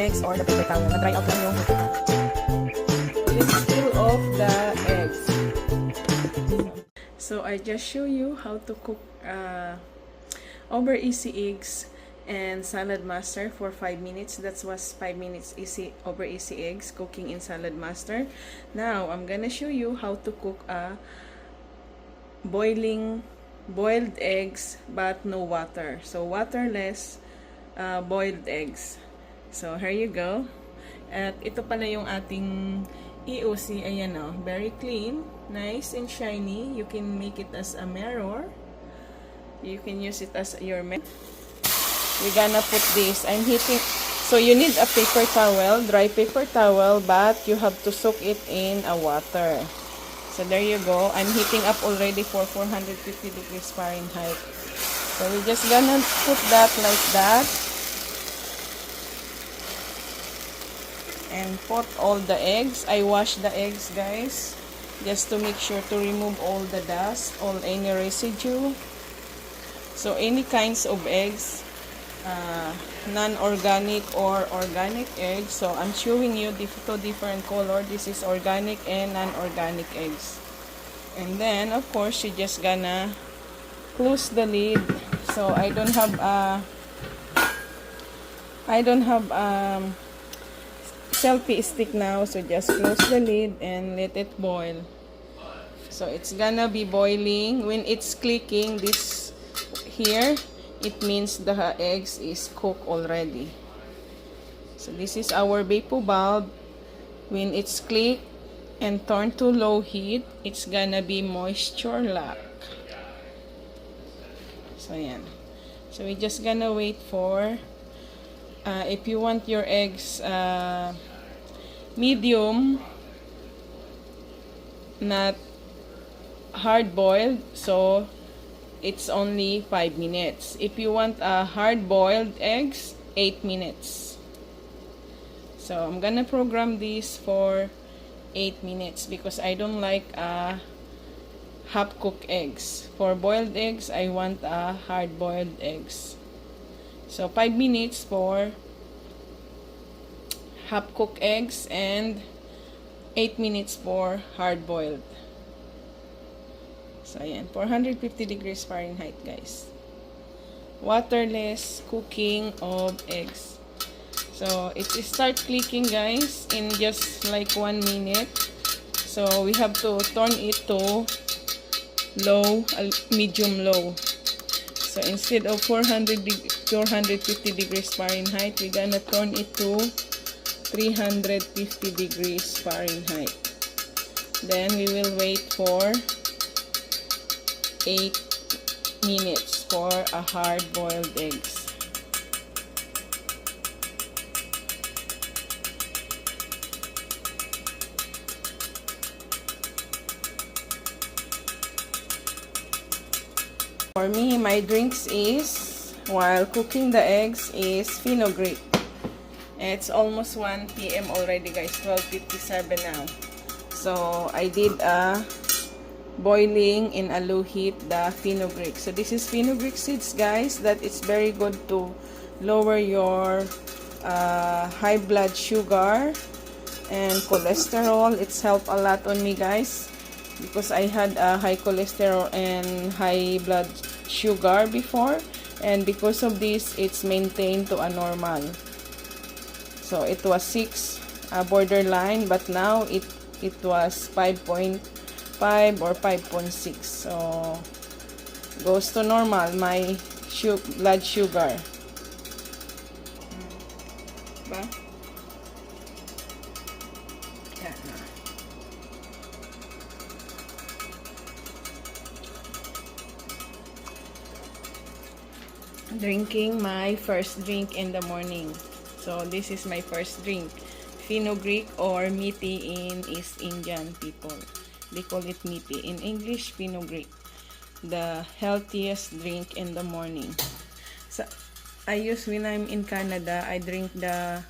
eggs or the paper towel. Na-dry out lang yung let's peel off the eggs. So I just show you how to cook over easy eggs and salad master for 5 minutes. That was 5 minutes over easy eggs cooking in salad master. Now I'm gonna show you how to cook boiled eggs but no water. So waterless boiled eggs. So here you go. At ito pala yung ating EOC. Ayan o, very clean, nice and shiny. You can make it as a mirror. You can use it as your mirror. We're gonna put this. I'm heating. So you need a paper towel, dry paper towel, but you have to soak it in a water. So there you go. I'm heating up already for 450 degrees Fahrenheit. So we're just gonna put that like that. And put all the eggs. I wash the eggs, guys, just to make sure to remove all the dust, any residue. So any kinds of eggs, non-organic or organic eggs. So I'm showing you the two different color. This is organic and non-organic eggs. And then of course you just gonna close the lid. So I don't have selfie stick now, so just close the lid and let it boil. So it's gonna be boiling. When it's clicking this here, it means the eggs is cooked already. So this is our Bepo bulb. When it's click and turn to low heat, it's gonna be moisture lock. So yan. So we're just gonna wait for if you want your eggs medium, not hard boiled, so it's only 5 minutes. If you want hard boiled eggs, 8 minutes. So I'm gonna program this for 8 minutes because I don't like half cooked eggs. For boiled eggs, I want hard boiled eggs. So 5 minutes for half cooked eggs and 8 minutes for hard boiled. So ayan, 450 degrees Fahrenheit, guys. Waterless cooking of eggs. So it start clicking, guys, in just like 1 minute. So we have to turn it to low, medium low. So instead of 450 degrees Fahrenheit, we're gonna turn it to 350 degrees Fahrenheit. Then we will wait for 8 minutes for a hard-boiled eggs. For me, my drinks is, while cooking the eggs, is fenugreek. It's almost 1 p.m. already, guys. 12:57 now. So I did boiling in a low heat the fenugreek. So this is fenugreek seeds, guys. That it's very good to lower your high blood sugar and cholesterol. It's helped a lot on me, guys, because I had high cholesterol and high blood sugar before, and because of this, it's maintained to a normal. So it was 6 borderline, but now it was 5.5 or 5.6. So goes to normal my blood sugar. Ba? Yan na. Drinking my first drink in the morning. So this is my first drink. Fenugreek or meaty in East Indian people. They call it meaty. In English, fenugreek. The healthiest drink in the morning. So when I'm in Canada, I drink the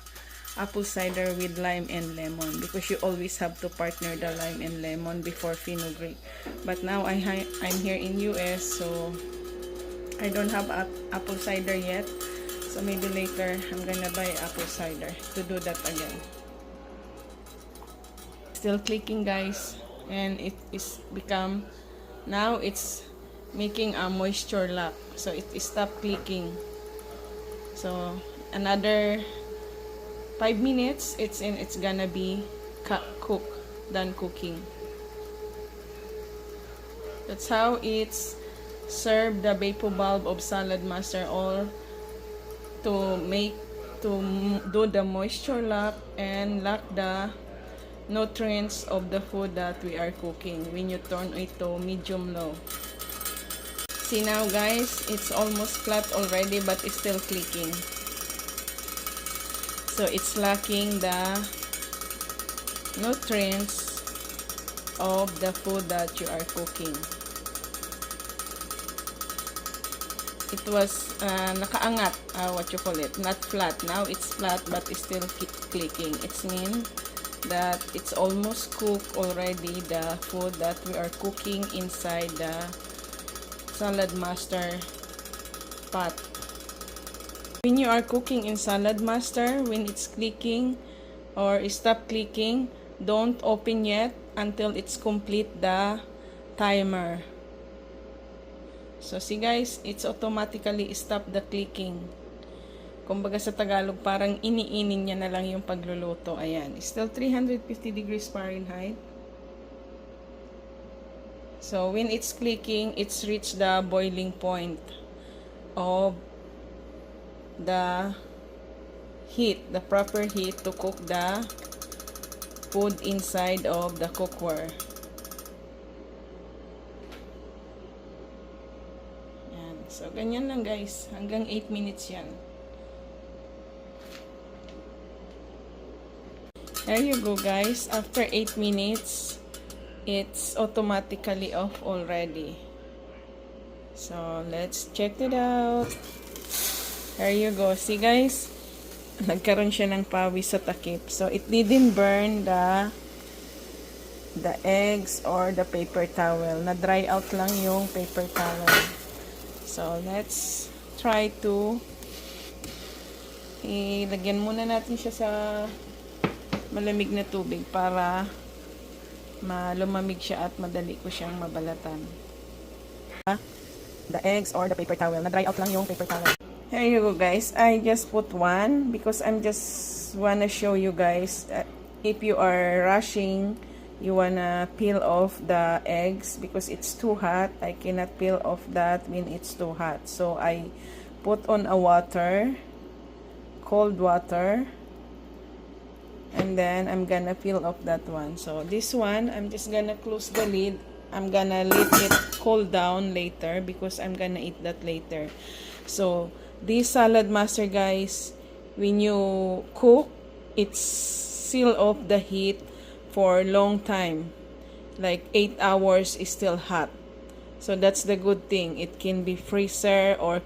apple cider with lime and lemon because you always have to partner the lime and lemon before fenugreek. But now I'm here in US, so I don't have apple cider yet. So So maybe later I'm gonna buy apple cider to do that again. Still clicking, guys, and it is become, now it's making a moisture lock, so it stopped clicking. So another 5 minutes, it's gonna be done cooking. That's how it's served the vapor bulb of Salad Master, or to do the moisture lock and lock the nutrients of the food that we are cooking when you turn it to medium low. See now, guys, it's almost flat already, but it's still clicking. So it's locking the nutrients of the food that you are cooking. It was nakaangat, what you call it, not flat. Now it's flat, but it's still clicking. It's mean that it's almost cooked already, the food that we are cooking inside the Salad Master pot. When you are cooking in Salad Master, when it's clicking or stop clicking, don't open yet until it's complete the timer. So see, guys, it's automatically stop the clicking. Kumbaga sa Tagalog, parang iniinin niya na lang yung pagluluto. Ayan, still 350 degrees Fahrenheit. So when it's clicking, it's reached the boiling point of the heat, the proper heat to cook the food inside of the cookware. So, ganyan lang, guys. Hanggang 8 minutes yan. There you go, guys. After 8 minutes, it's automatically off already. So, let's check it out. There you go. See, guys? Nagkaroon siya ng pawis sa takip. So, it didn't burn the eggs or the paper towel. Na-dry out lang yung paper towel. So, let's try to ilagyan muna natin siya sa malamig na tubig para lumamig siya at madali ko siyang mabalatan. The eggs or the paper towel. Na-dry out lang yung paper towel. Here you go, guys. I just put one because I'm just wanna show you guys that if you are rushing, you wanna peel off the eggs because it's too hot. I cannot peel off that when it's too hot. So I put on a water, cold water, and then I'm gonna peel off that one. So this one, I'm just gonna close the lid. I'm gonna let it cool down later because I'm gonna eat that later. So this Salad Master, guys, when you cook, it's seal off the heat for long time, like 8 hours is still hot. So that's the good thing. It can be freezer or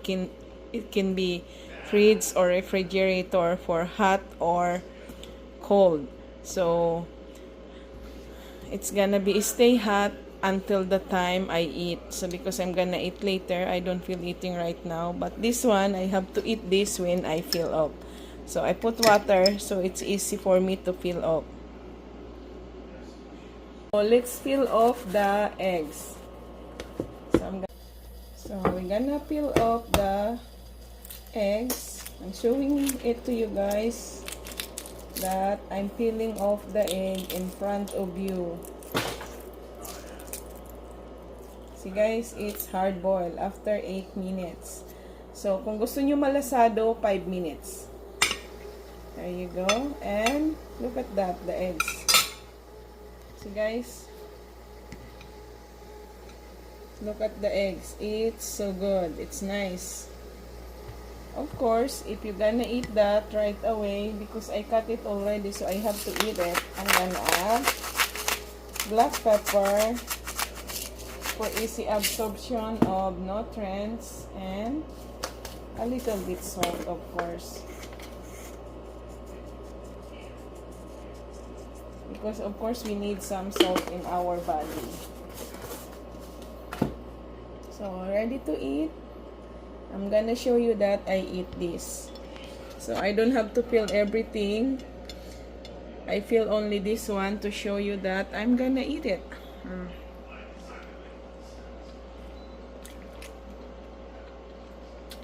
it can be fridge or refrigerator for hot or cold. So it's gonna be stay hot until the time I eat. So because I'm gonna eat later, I don't feel eating right now, but this one I have to eat this when I fill up. So I put water so it's easy for me to fill up. So let's peel off the eggs. So we're gonna peel off the eggs. I'm showing it to you guys that I'm peeling off the egg in front of you. See, guys, it's hard boiled after 8 minutes. So kung gusto nyo malasado, 5 minutes. There you go. And look at that, the eggs. See, guys, look at the eggs. It's so good. It's nice. Of course, if you're gonna eat that right away, because I cut it already, so I have to eat it, I'm gonna add black pepper for easy absorption of nutrients and a little bit salt, of course. Because of course we need some salt in our body. So ready to eat. I'm gonna show you that I eat this. So I don't have to peel everything. I feel only this one to show you that I'm gonna eat it.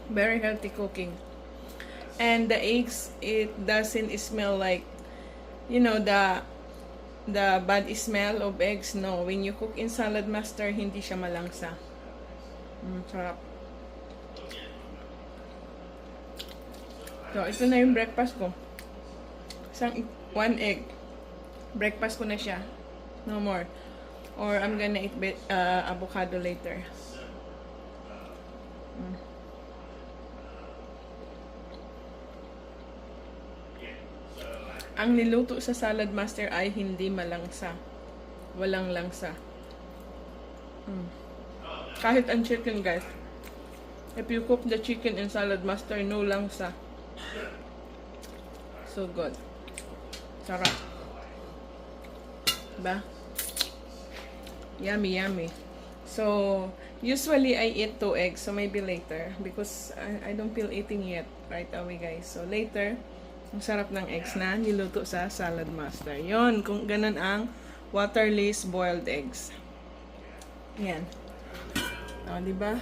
Very healthy cooking. And the eggs, it doesn't smell like, you know, the bad smell of eggs. No, when you cook in salad master, hindi siya malangsa. Sarap. So, ito na yung breakfast ko. One egg. Breakfast ko na siya. No more. Or I'm gonna eat avocado later. Ang niluto sa salad master ay hindi malangsa. Walang langsa. Kahit ang chicken, guys. If you cook the chicken in salad master, no langsa. So good. Sarap. Diba? Yummy, yummy. So, usually I eat 2 eggs. So, maybe later. Because I don't feel eating yet right away, guys. So, later, ang sarap ng eggs na niluto sa salad master. Yon, kung ganun ang waterless boiled eggs. Yan. O, diba?